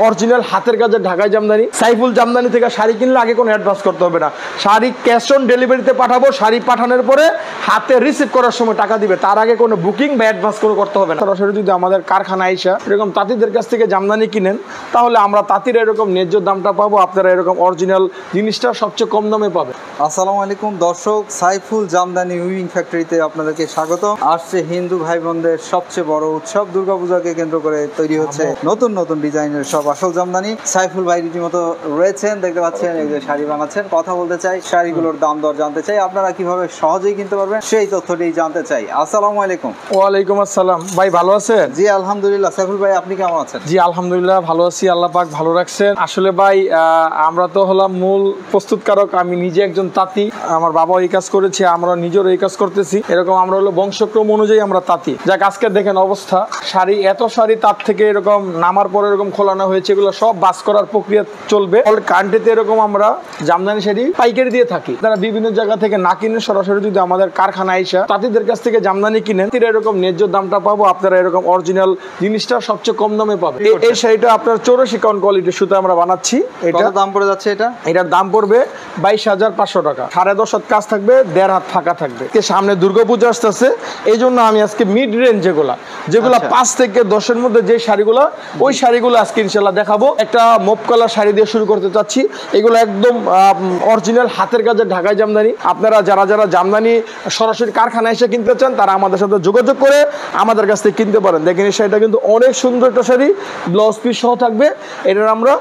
Original হাতের কাজের ঢাকাই জামদানি। সাইফুল জামদানি থেকে শাড়ি কিনলে আগে কোনো অ্যাডভান্স করতে হবে না, শাড়ি ক্যাশ অন ডেলিভারিতে পাঠাবো, শাড়ি পাঠানোর পরে হাতে রিসিভ করার সময় টাকা দিবে, তার আগে কোনো বুকিং বা অ্যাডভান্স কোনো করতে হবে না। সরাসরি যদি আমাদের কারখানা আইসা এরকম তাঁতিদের কাছ থেকে জামদানি কিনেন তাহলে আমরা তাঁতির এরকম ন্যায্য দামটা পাবো, আপনারা এরকম অরিজিনাল জিনিসটা সবচেয়ে কম দামে পাবে। আসসালামু আলাইকুম দর্শক, সাইফুল জামদানি উইভিং ফ্যাক্টরিতে আপনাদেরকে স্বাগত। আসছে হিন্দু ভাই বোনদের সবচেয়ে বড় উৎসব দুর্গাপূজাকে কেন্দ্র করে তৈরি হচ্ছে নতুন নতুন ডিজাইনের সব আসল জামদানি। সাইফুল ভাই রীতিমতো রয়েছেন, দেখতে পাচ্ছেন এই যে শাড়ি বানাচ্ছেন। কথা বলতে চাই, শাড়িগুলোর দাম দর জানতে চাই, আপনারা কিভাবে সহজেই কিনতে পারবেন সেই তথ্যটি জানতে চাই। আসসালামু আলাইকুম। ওয়ালাইকুম আসসালাম। ভাই ভালো আছেন? জি আলহামদুলিল্লাহ। সাইফুল ভাই আপনি কেমন আছেন? জি আলহামদুলিল্লাহ ভালো আছি, আল্লাহ পাক ভালো রাখছেন। আসলে ভাই আমরা তো হলাম মূল প্রস্তুতকারক, আমি নিজে একজন তাঁতি, আমার বাবা এই কাজ করেছে, আমরা নিজেরও এই কাজ করতেছি, এরকম আমরা হলো বংশক্রম অনুযায়ী আমরা তাঁতি। যাক আজকে দেখেন অবস্থা, শাড়ি এত শাড়ি তার থেকে এরকম নামার পরে এরকম খোলানো হয়েছে, এগুলো সব বাস করার প্রক্রিয়া চলবে। কান্ট্রিতে এরকম আমরা জামদানি শাড়ি পাইকারি দিয়ে থাকি, তারা বিভিন্ন জায়গা থেকে না কিনে সরাসরি যদি আমাদের কারখানা আইসা তাঁতিদের কাছ থেকে জামদানি কিনেন, এরকম ন্যায্য দামটা পাবো, আপনারা এরকম অরিজিনাল জিনিসটা সবচেয়ে কম দামে পাবে। এই শাড়িটা আপনার 84 কাউন্ট কোয়ালিটির সুতা আমরা বানাচ্ছি। এটা দাম পড়ে যাচ্ছে, এটার দাম পড়বে 22,500 টাকা। 10.5 হাত কাজ থাকবে, 1.5 হাত ফাঁকা থাকবে। সামনে দুর্গাপূজা আসতেছে, এই জন্য আমি আজকে মিড রেঞ্জ যেগুলা 5 থেকে 10-এর মধ্যে যে শাড়িগুলো, ওই শাড়িগুলো আজকে ইনশাল্লাহ দেখাবো। একটা মোপ কালার শাড়ি দিয়ে শুরু করতে চাচ্ছি। এগুলো একদম অরিজিনাল হাতের কাজের ঢাকাই জামদানি। আপনারা যারা যারা জামদানি সরাসরি কারখানায় এসে কিনতে চান তারা আমাদের সাথে যোগাযোগ করে আমাদের কাছ থেকে কিনতে পারেন। দেখেন এই শাড়িটা কিন্তু অনেক সুন্দর একটা শাড়ি, ব্লাউজ পিস সহ থাকবে। এটার আমরা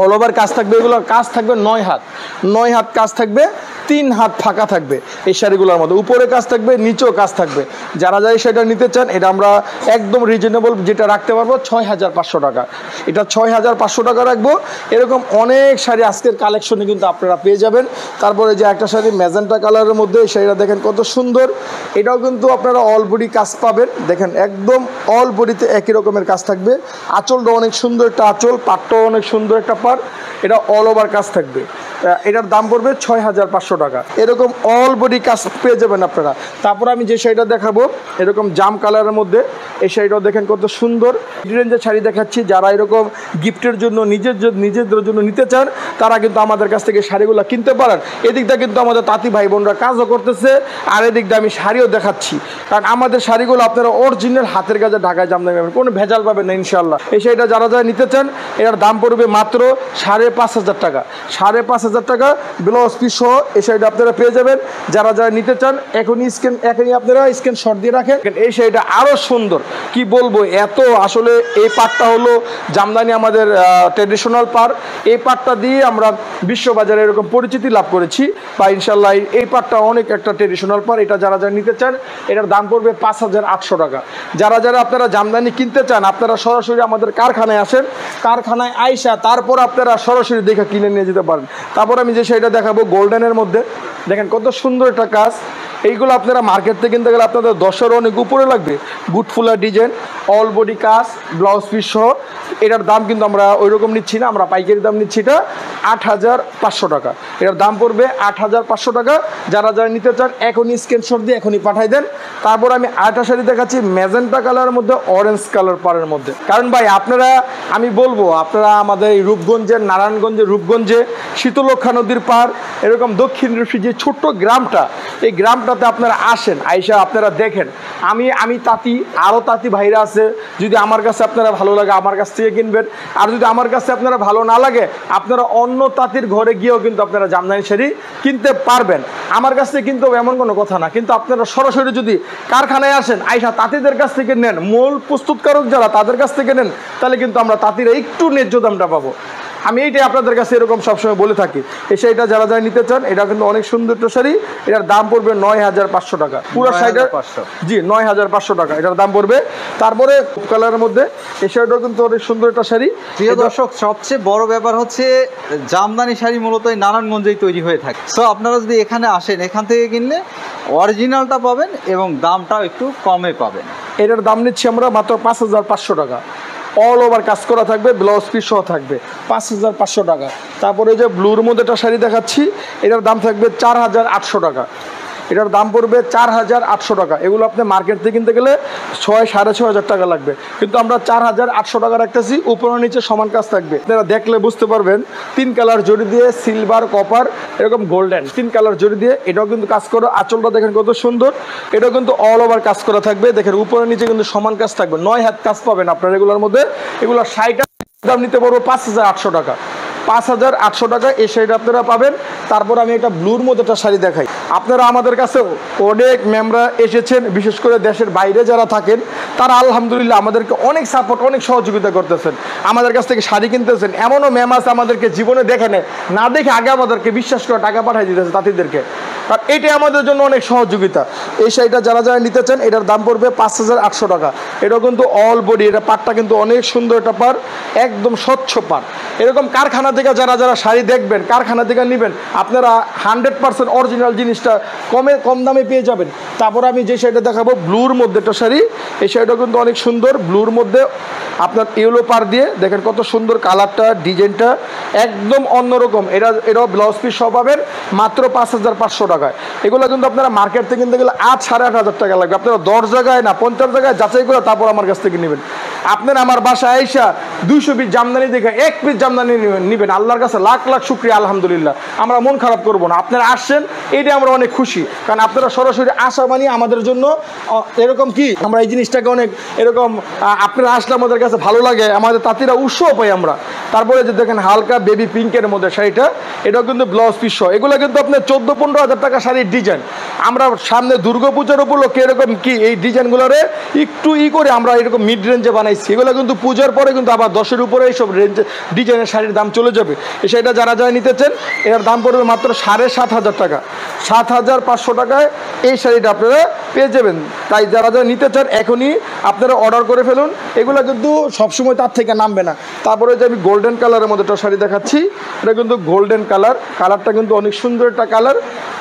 অল ওভার কাজ থাকবে, এগুলোর কাজ থাকবে 9 হাত কাজ থাকবে, 3 হাত ফাঁকা থাকবে। এই শাড়িগুলোর মধ্যে উপরে কাজ থাকবে, নিচেও কাজ থাকবে। যারা যারা সেটা নিতে চান এটা আমরা একদম রিজনেবল যেটা রাখতে পারবো 6,500 টাকা। এটা 6,500 টাকা রাখবো। এরকম অনেক শাড়ি আজকের কালেকশনে কিন্তু আপনারা পেয়ে যাবেন। তারপরে যে একটা শাড়ি ম্যাজেন্টা কালারের মধ্যে, এই শাড়িটা দেখেন কত সুন্দর, এটাও কিন্তু আপনারা অল বডি কাজ পাবেন। দেখেন একদম অল বডিতে একই রকমের কাজ থাকবে। আঁচলটা অনেক সুন্দর একটা আঁচল, পাটটাও অনেক সুন্দর একটা পাট, এটা অল ওভার কাজ থাকবে। এটার দাম পড়বে 6,500 টাকা। এরকম অল বডি কাজ পেয়ে যাবেন আপনারা। তারপর আমি যে শাড়িটা দেখাবো এরকম জাম কালারের মধ্যে, এই শাড়িটাও দেখেন কত সুন্দর। রেঞ্জের শাড়ি দেখাচ্ছি, যারা এরকম গিফটের জন্য নিজেদের জন্য নিতে চান তারা কিন্তু আমাদের কাছ থেকে শাড়িগুলো কিনতে পারেন। এদিকটা কিন্তু আমাদের তাঁতি ভাই বোনরা কাজও করতেছে, আর এদিকটা আমি শাড়িও দেখাচ্ছি, কারণ আমাদের শাড়িগুলো আপনারা অরিজিনাল হাতের কাজে ঢাকায় জামদানি পাবেন, কোনো ভেজাল পাবেন না ইনশাল্লাহ। এই শাড়িটা যারা যারা নিতে চান এটার দাম পড়বে মাত্র 5,500 টাকা। 5,500 টাকা ব্লাউজ পিস সহ এই শাড়িটা আপনারা পেয়ে যাবেন। যারা যারা নিতে চান এখনই আপনারা স্ক্রিনশট দিয়ে রাখেন। এই শাড়িটা আরও সুন্দর, কি বলবো, এত আসলে এই পাটটা হলো জামদানি আমাদের ট্রেডিশনাল পাট। এই পাটটা দিয়ে আমরা বিশ্ববাজারে এরকম পরিচিতি লাভ করেছি, বা ইনশাল্লাহ এই পাটটা অনেক একটা ট্রেডিশনাল পাট। এটা যারা যারা নিতে চান এটার দাম পড়বে 5,800 টাকা। যারা যারা আপনারা জামদানি কিনতে চান আপনারা সরাসরি আমাদের কারখানায় আসেন, কারখানায় আইসা তারপর আপনারা সরাসরি দেখে কিনে নিয়ে যেতে পারেন। তারপর আমি যে শাড়িটা দেখাবো গোল্ডেনের মধ্যে, দেখেন কত সুন্দর একটা কাজ। এইগুলো আপনারা মার্কেট থেকে কিনতে গেলে আপনাদের 10-এর অনেক উপরে লাগবে। বুট ফুলা ডিজাইন, অল বডি কাজ, ব্লাউজ পিস সহ। এটার দাম কিন্তু আমরা ওই রকম নিচ্ছি না, আমরা পাইকারি দাম নিচ্ছি। এটা 8,500 টাকা। এটার দাম পড়বে 8,500 টাকা। যারা যারা নিতে চান এখনই স্ক্রিনশট দিয়ে এখনই পাঠাই দেন। তারপর আমি আরেকটা শাড়ি দেখাচ্ছি ম্যাজেন্টা কালারের মধ্যে, অরেঞ্জ কালার পাড়ের মধ্যে। কারণ ভাই আপনারা, আমি বলবো আপনারা আমাদের এই রূপগঞ্জের, নারায়ণগঞ্জের রূপগঞ্জে শীতলক্ষা নদীর পাড়, এরকম দক্ষিণ রূপসী যে ছোট্ট গ্রামটা, এই গ্রামটাতে আপনারা আসেন, আইসা আপনারা দেখেন। আমি তাঁতি, আরও তাঁতি ভাইরা আছে, যদি আমার কাছে আপনারা ভালো লাগে আমার কাছ থেকে কিনবেন, আর যদি আমার কাছে আপনারা ভালো না লাগে আপনারা অন্য তাঁতির ঘরে গিয়েও কিন্তু আপনারা জামদানি শাড়ি কিনতে পারবেন। আমার কাছ থেকে কিন্তু এমন কোনো কথা না, কিন্তু আপনারা সরাসরি যদি কারখানায় আসেন, আইসা তাঁতিদের কাছ থেকে নেন, মূল প্রস্তুতকারক যারা তাদের কাছ থেকে নেন, তাহলে কিন্তু আমরা তাঁতিরা একটু ন্যায্য দামটা পাবো। আমি এইটাই আপনাদের কাছে এরকম সবসময় বলে থাকি। এই শাড়িটা যারা যারা নিতে চান এটা কিন্তু অনেক সুন্দর একটা শাড়ি। এটার দাম পড়বে 9,500 টাকা। পুরো শাড়িটা জি 9,500 টাকা এটার দাম পড়বে। তারপরে কালারের মধ্যে এই শাড়িটাও কিন্তু অনেক সুন্দর একটা শাড়ি। প্রিয় দর্শক, সবচেয়ে বড় ব্যাপার হচ্ছে জামদানি শাড়ি মূলত এই নারায়ণগঞ্জেই তৈরি হয়ে থাকে। সো আপনারা যদি এখানে আসেন, এখান থেকে কিনলে অরিজিনালটা পাবেন এবং দামটাও একটু কমে পাবেন। এটার দাম নিচ্ছি আমরা মাত্র 5,500 টাকা। অল ওভার কাজ করা থাকবে, ব্লাউজ পিস সহ থাকবে, 5,500 টাকা। তারপরে যে ব্লুর মধ্যে একটা শাড়ি দেখাচ্ছি, এটার দাম থাকবে 4,800 টাকা। এটার দাম পড়বে 4,800 টাকা। এগুলো আপনি মার্কেট থেকে কিনতে গেলে 6,500 টাকা লাগবে, কিন্তু আমরা 4,800 টাকা রাখতেছি। উপর নিচে সমান কাজ থাকবে। আপনারা দেখলে বুঝতে পারবেন 3 কালার জড়ি দিয়ে, সিলভার, কপার, এরকম গোল্ডেন 3 কালার জড়ি দিয়ে এটাও কিন্তু কাজ করা। আঁচলটা দেখেন কত সুন্দর, এটাও কিন্তু অল ওভার কাজ করা থাকবে। দেখেন উপরে নিচে কিন্তু সমান কাজ থাকবে। 9 হাত কাজ পাবেন আপনার এগুলোর মধ্যে। এগুলো 60 দাম নিতে পারবো 5,800 টাকা। 5,800 টাকা এই শাড়িটা আপনারা পাবেন। তারপর আমি একটা ব্লুর মধ্যে একটা শাড়ি দেখাই। আপনারা আমাদের কাছে অনেক ম্যামরা এসেছেন, বিশেষ করে দেশের বাইরে যারা থাকেন, তারা আলহামদুলিল্লাহ আমাদেরকে অনেক সাপোর্ট, অনেক সহযোগিতা করতেছেন, আমাদের কাছ থেকে শাড়ি কিনতেছেন। এমনও ম্যাম আছে আমাদেরকে জীবনে দেখে নেয়, না দেখে আগে আমাদেরকে বিশ্বাস করে টাকা পাঠিয়ে দিতেছে তাঁতিদেরকে। আর এটাই আমাদের জন্য অনেক সহযোগিতা। এই শাড়িটা যারা যারা নিতে চান এটার দাম পড়বে 5,800 টাকা। এটাও কিন্তু অল বডি, এটা পাটটা কিন্তু অনেক সুন্দর একটা পাট, একদম স্বচ্ছ পাট। এরকম কারখানা থেকে যারা যারা শাড়ি দেখবেন, কারখানা থেকে নেবেন, আপনারা 100% অরিজিনাল জিনিসটা কম দামে পেয়ে যাবেন। তারপর আমি যে শাড়িটা দেখাবো ব্লুর মধ্যে একটা শাড়ি, এই শাড়িটা কিন্তু অনেক সুন্দর। ব্লুর মধ্যে আপনার ইয়েলো পার দিয়ে দেখেন কত সুন্দর কালারটা, ডিজাইনটা একদম অন্যরকম। এটাও ব্লাউজ পিস সহ পাবেন মাত্র 5,500 টাকায়। এগুলো কিন্তু আপনারা মার্কেট থেকে কিনতে গেলে 8,500 টাকা লাগবে। আপনারা 10 জায়গায় না 50 জায়গায় যাচাই করে তারপর আমার কাছ থেকে নেবেন। আপনারা আমার বাসায় আইসা 200 পিস জামদানি দেখে 1 পিস জামদানি নেবেন, আল্লাহর কাছে লাখ লাখ শুকরিয়া, আলহামদুলিল্লাহ। আমরা মন খারাপ করবো না। আপনারা আসছেন এইটা আমরা অনেক খুশি, কারণ আপনারা সরাসরি আসা বানিয়ে আমাদের জন্য এরকম কি আমরা এই জিনিসটাকে অনেক এরকম আপনারা আসলে আমাদের কাছে ভালো লাগে, আমাদের তাঁতিরা উৎসাহ পাই আমরা। তারপরে যে দেখেন হালকা বেবি পিঙ্কের মধ্যে শাড়িটা, এটাও কিন্তু ব্লাউজ পিস সহ। এগুলো কিন্তু আপনার 14-15 হাজার টাকা শাড়ির ডিজাইন। আমরা সামনে দুর্গাপূজার উপলক্ষে এরকম কি এই ডিজাইনগুলোরে একটু করে আমরা এরকম মিড রেঞ্জে বানাইছি। এগুলো কিন্তু পূজার পরে কিন্তু আবার 10-এর উপরে এইসব রেঞ্জে ডিজাইনের শাড়ির দাম চলে যাবে। এই শাড়িটা যারা যারা নিতে চান এর দাম পড়বে মাত্র 7,500 টাকা। 7,500 টাকায় এই শাড়িটা আপনারা পেয়ে যাবেন। তাই যারা যারা নিতে চান এখনই আপনারা অর্ডার করে ফেলুন। এগুলো কিন্তু সবসময় তার থেকে নামবে না। তারপরে যে আমি গোল্ডেন কালারের মধ্যে একটা শাড়ি দেখাচ্ছি, এটা কিন্তু গোল্ডেন কালার, কালারটা কিন্তু অনেক সুন্দর একটা কালার।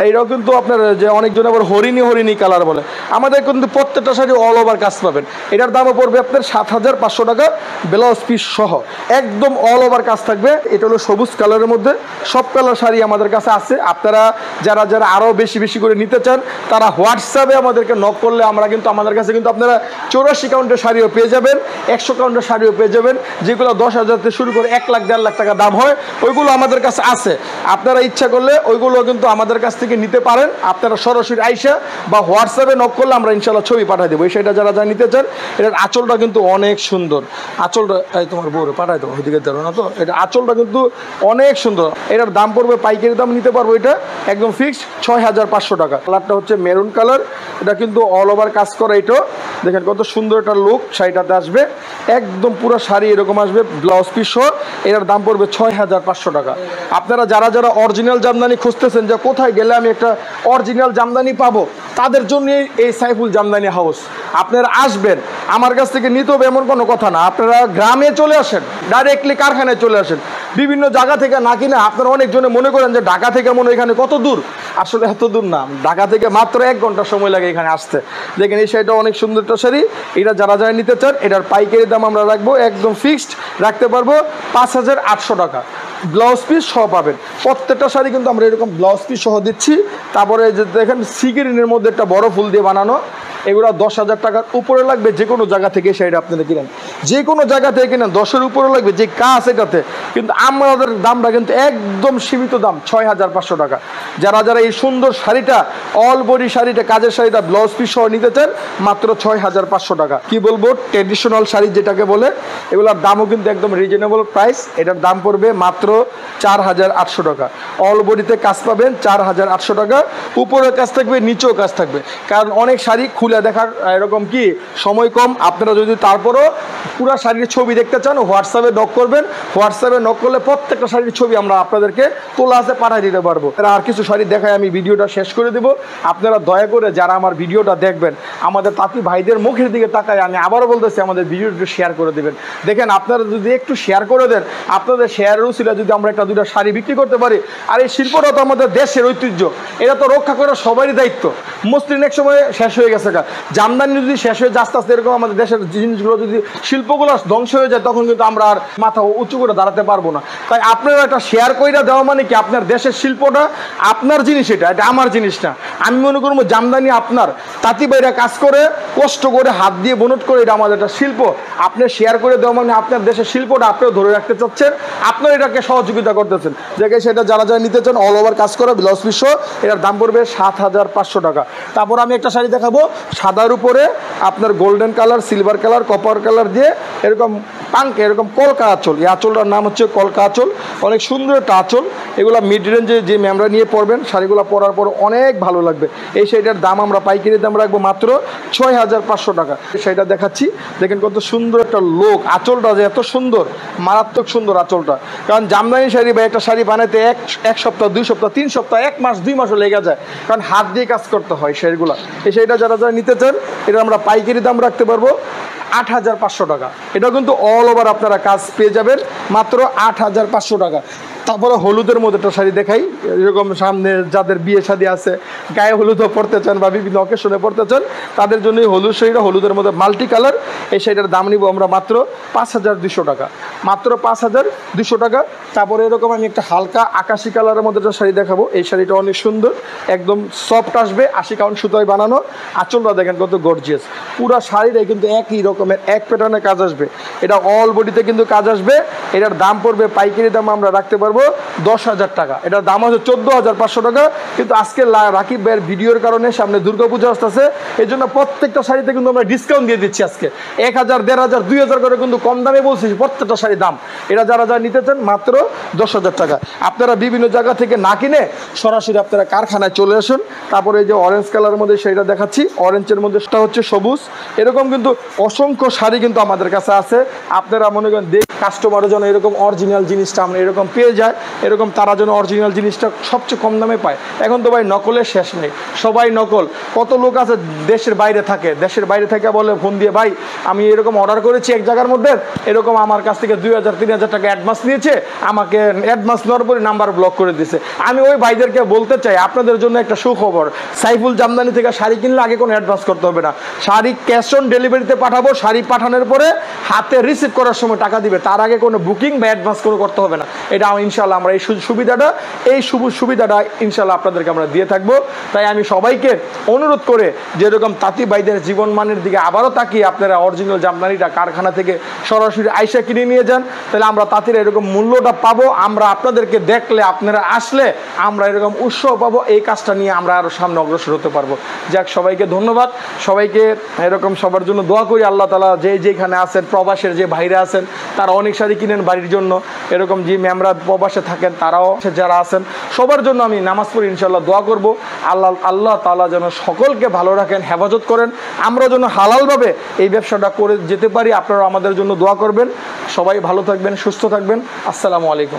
এইটাও কিন্তু আপনার যে অনেকজন আবার হরিণী কালার বলে, আমাদের কিন্তু প্রত্যেকটা শাড়ি অল ওভার কাজ পাবেন। এটার দামও পড়বে আপনার 7,500 টাকা, ব্লাউজ পিস সহ একদম অল ওভার কাজ থাকবে। এটা হলো সবুজ কালারের মধ্যে, সব কালার শাড়ি আমাদের কাছে আছে। আপনারা যারা যারা আরও বেশি বেশি করে নিতে চান তারা হোয়াটসঅ্যাপে আমাদেরকে নক করলে আমরা কিন্তু আমাদের কাছে কিন্তু আপনারা 84 কাউন্টের শাড়িও পেয়ে যাবেন, 100 কাউন্টের শাড়িও পেয়ে যাবেন, যেগুলো 10,000 থেকে শুরু করে 1 লাখ 1.5 লাখ টাকা দাম হয়, ওইগুলো আমাদের কাছে আছে। আপনারা ইচ্ছা করলে ওইগুলো কিন্তু আমাদের কাছ থেকে নিতে পারেন। আপনারা সরাসরি আইসা বা হোয়াটসঅ্যাপে নক করলে আমরা ইনশাল্লাহ ছবি পাঠিয়ে দেবো। সেটা যারা যা নিতে চান, এটার আঁচলটা কিন্তু অনেক সুন্দর। আঁচলটা তোমার বউরে পাঠাই দেবো, ওইদিকে দেবো না তো। এটা আঁচলটা কিন্তু অনেক সুন্দর। এটার দাম পড়বে পাইকারি দাম নিতে পারবো এটা একদম ফিক্সড 6,500 টাকা। কালারটা হচ্ছে মেরুন কালার, এটা কিন্তু অল ওভার কাজ করা। এটাও দেখেন কত সুন্দর একটা লুক শাড়িটাতে আসবে, একদম পুরো শাড়ি এরকম আসবে ব্লাউজ পিস সহ। এটার দাম পড়বে 6,500 টাকা। আপনারা যারা যারা অরিজিনাল জামদানি খুঁজতেছেন যে কোথায় গেলে আমি একটা অরিজিনাল জামদানি পাবো, তাদের জন্যই এই সাইফুল জামদানি হাউস। আপনারা আসবেন, আমার কাছ থেকে নিতে হবে এমন কোনো কথা না। আপনারা গ্রামে চলে আসেন, ডাইরেক্টলি কারখানায় চলে আসেন, বিভিন্ন জায়গা থেকে না কিনা। আপনারা অনেকজনে মনে করেন যে ঢাকা থেকে মনে এখানে কত দূর, আসলে এত দূর না। ঢাকা থেকে মাত্র 1 ঘন্টা সময় লাগে এখানে আসতে। দেখেন এই শাড়িটা অনেক সুন্দর একটা শাড়ি। এটা যারা যারা নিতে চান এটার পাইকারি দাম আমরা রাখবো একদম ফিক্সড রাখতে পারবো 5,800 টাকা। ব্লাউজ পিস সহ পাবেন। প্রত্যেকটা শাড়ি কিন্তু আমরা এরকম ব্লাউজ পিস সহ দিচ্ছি। তারপরে যে দেখেন সিগ্রিনের মধ্যে একটা বড় ফুল দিয়ে বানানো, এগুলো 10,000 টাকার উপরে লাগবে। যে কোনো জায়গা থেকে শাড়িটা আপনারা কিনেন, যে কোনো জায়গা থেকে কিনেন 10-এর উপরে লাগবে যে কাজ এটাতে। কিন্তু আমাদের দামটা কিন্তু একদম সীমিত দাম 6,500 টাকা। যারা যারা এই সুন্দর শাড়িটা অল বডি শাড়িটা কাজের শাড়িটা ব্লাউজ পিস সহ নিতে চান মাত্র 6,500 টাকা। কি বলবো, ট্রেডিশনাল শাড়ি যেটাকে বলে, এগুলোর দামও কিন্তু একদম রিজনেবল প্রাইস। এটার দাম পড়বে মাত্র 4,800 টাকা। অল বডিতে কাজ পাবেন 4,800 টাকা। উপরের কাজ থাকবে, নিচেও কাজ থাকবে। কারণ অনেক শাড়ি খুলে দেখার এরকম কি সময় কম। আপনারা যদি তারপরও পুরো শাড়ির ছবি দেখতে চান হোয়াটসঅ্যাপে নক করবেন। হোয়াটসঅ্যাপে নক করলে প্রত্যেকটা শাড়ির ছবি আমরা আপনাদেরকে তোলা আছে পাঠিয়ে দিতে পারবো। আর কিছু শাড়ি দেখায় আমি ভিডিওটা শেষ করে দেবো। আপনারা দয়া করে যারা আমার ভিডিওটা দেখবেন, আমাদের তাঁতি ভাইদের মুখের দিকে তাকায় আমি আবারও বলতেছি আমাদের ভিডিওটা একটু শেয়ার করে দেবেন। দেখেন আপনারা যদি একটু শেয়ার করে দেন, আপনাদের শেয়ারের উছিলা যদি আমরা একটা দুইটা শাড়ি বিক্রি করতে পারি। আর এই শিল্পটা তো আমাদের দেশের ঐতিহ্য, এটা তো রক্ষা করা সবারই দায়িত্ব। মসলিন এক সময় শেষ হয়ে গেছে গা, জামদানি যদি শেষ হয়ে যায় আস্তে আস্তে, এরকম আমাদের দেশের জিনিসগুলো যদি শিল্পগুলো ধ্বংস হয়ে যায়, তখন কিন্তু আমরা আর মাথা উঁচু করে দাঁড়াতে পারবো না। তাই আপনারা একটা শেয়ার কইরা দেওয়া মানে কি, আপনার দেশের শিল্পটা আপনার জিনিস, এটা আমার জিনিস না। আমি মনে করবো জামদানি আপনার, তাঁতি ভাইরা কাজ করে কষ্ট করে হাত দিয়ে বনট করে, এটা আমাদের একটা শিল্প। আপনি শেয়ার করে দেওয়া মানে আপনার দেশের শিল্পটা আপনিও ধরে রাখতে চাচ্ছেন, আপনার এটাকে সহযোগিতা করতেছেন। দেখে সেটা যারা যারা নিতে চান অল ওভার কাজ করা ব্লাউজ পিস, এটার দাম পড়বে 7,500 টাকা। তারপর আমি একটা শাড়ি দেখাবো সাদার উপরে আপনার golden colour, silver colour, copper colour দিয়ে এরকম পাঙ্ক, এরকম কলকা আঁচল। এই আঁচলটার নাম হচ্ছে কলকা আঁচল, অনেক সুন্দর একটা আঁচল। এগুলো মিড রেঞ্জে যে ম্যামরা নিয়ে পরবেন, শাড়িগুলো পরার পর অনেক ভালো লাগবে। এই শাড়িটার দাম আমরা পাইকারি দাম রাখবো মাত্র 6,500 টাকা। শাড়িটা দেখাচ্ছি, দেখেন কত সুন্দর একটা লোক, আঁচলটা যে এত সুন্দর, মারাত্মক সুন্দর আঁচলটা। কারণ জামদানি শাড়ি বা একটা শাড়ি বানাতে এক সপ্তাহ, 2 সপ্তাহ, 3 সপ্তাহ, 1 মাস, 2 মাসও লেগে যায়, কারণ হাত দিয়ে কাজ করতে হয় শাড়িগুলো। এই শাড়িটা যারা যারা নিতে চান, এটা আমরা পাইকারি দাম রাখতে পারবো 8,500 টাকা। এটা কিন্তু অল ওভার আপনারা কাজ পেয়ে যাবেন মাত্র 8,500 টাকা। তারপরে হলুদের মধ্যে একটা শাড়ি দেখাই, এরকম সামনে যাদের বিয়ে শাদী আছে, গায়ে হলুদও পরতে চান বা বিভিন্ন অকেশনে পরতে চান, তাদের জন্য হলুদ শাড়িটা, হলুদের মধ্যে মাল্টি কালার। এই শাড়িটার দাম নিব আমরা মাত্র 5,200 টাকা, মাত্র 5,200 টাকা। তারপরে এরকম আমি একটা হালকা আকাশি কালারের মধ্যে একটা শাড়ি দেখাবো। এই শাড়িটা অনেক সুন্দর, একদম সফট আসবে, 80 কাউন্ট সুতোয় বানানো। আঁচলটা দেখেন কত গর্জিয়াস, পুরো শাড়িটাই কিন্তু একই রকমের এক প্যাটার্নে কাজ আসবে। এটা অল বডিতে কিন্তু কাজ আসবে। এটার দাম পড়বে পাইকারি দাম আমরা রাখতে পারবো 10,000 টাকা। এটার দাম হচ্ছে 14,500 টাকা। কিন্তু আজকে রাকিব ভাইয়ের ভিডিওর কারণে সামনে দুর্গাপূজা আসতেছে, এই জন্য প্রত্যেকটা শাড়িতে কিন্তু আমরা ডিসকাউন্ট দিয়ে দিচ্ছি আজকে 1,000, 1,500, 2,000 করে কিন্তু কম দামে বলছি প্রত্যেকটা শাড়ির দাম। এটা যারা যারা নিতে চান মাত্র 10,000 টাকা। আপনারা বিভিন্ন জায়গা থেকে না কিনে সরাসরি আপনারা কারখানায় চলে আসুন। তারপরে এই যে অরেঞ্জ কালারের মধ্যে শাড়িটা দেখাচ্ছি, অরেঞ্জের মধ্যে সেটা হচ্ছে সবুজ। এরকম কিন্তু অসংখ্য শাড়ি কিন্তু আমাদের কাছে আছে। আপনারা মনে করেন কাস্টমারের জন্য এরকম অরিজিনাল জিনিসটা আমরা এরকম পেয়ে যায়, এরকম তারা যেন অরিজিনাল জিনিসটা সবচেয়ে কম দামে পায়। এখন তো ভাই নকলের শেষ নেই, সবাই নকল। কত লোক আছে দেশের বাইরে থাকে, দেশের বাইরে থেকে বলে ফোন দিয়ে, ভাই আমি এরকম অর্ডার করেছি এক জায়গার মধ্যে, এরকম আমার কাছ থেকে 2,000, 3,000 টাকা অ্যাডভান্স নিয়েছে, আমাকে অ্যাডভান্স নেওয়ার পরে নাম্বার ব্লক করে দিয়েছে। আমি ওই ভাইদেরকে বলতে চাই, আপনাদের জন্য একটা সুখবর, সাইফুল জামদানি থেকে শাড়ি কিনলে আগে কোনো অ্যাডভান্স করতে হবে না। শাড়ি ক্যাশ অন ডেলিভারিতে পাঠাবো, শাড়ি পাঠানোর পরে হাতে রিসিভ করার সময় টাকা দিবে, তার আগে কোনো বুকিং বা অ্যাডভান্স কোনো করতে হবে না। এটা ইনশাল্লাহ আমরা এই সুবিধাটা ইনশাল্লাহ আপনাদেরকে আমরা দিয়ে থাকবো। তাই আমি সবাইকে অনুরোধ করে, যেরকম তাঁতি ভাইদের জীবন মানের দিকে আবারও তাকিয়ে আপনারা অরিজিনাল জামদানিটা কারখানা থেকে সরাসরি আইসা কিনে নিয়ে যান, তাহলে আমরা তাঁতিরা এরকম মূল্যটা পাবো। আমরা আপনাদেরকে দেখলে, আপনারা আসলে আমরা এরকম উৎসাহ পাবো, এই কাজটা নিয়ে আমরা আরও সামনে অগ্রসর হতে পারবো। যাক, সবাইকে ধন্যবাদ, সবাইকে এরকম সবার জন্য দোয়া করি। আল্লাহ তাআলা যেখানে আছেন, প্রবাসের যে ভাইরা আছেন, তারা অনেক শাড়ি কিনেন বাড়ির জন্য, এরকম যে ম্যামরা প্রবাসে থাকেন তারাও যারা আছেন, সবার জন্য আমি নামাজ পড়ি ইনশাল্লাহ দোয়া করব। আল্লাহ তাআলা যেন সকলকে ভালো রাখেন, হেফাজত করেন, আমরা যেন হালালভাবে এই ব্যবসাটা করে যেতে পারি। আপনারা আমাদের জন্য দোয়া করবেন। সবাই ভালো থাকবেন, সুস্থ থাকবেন। আসসালামু আলাইকুম।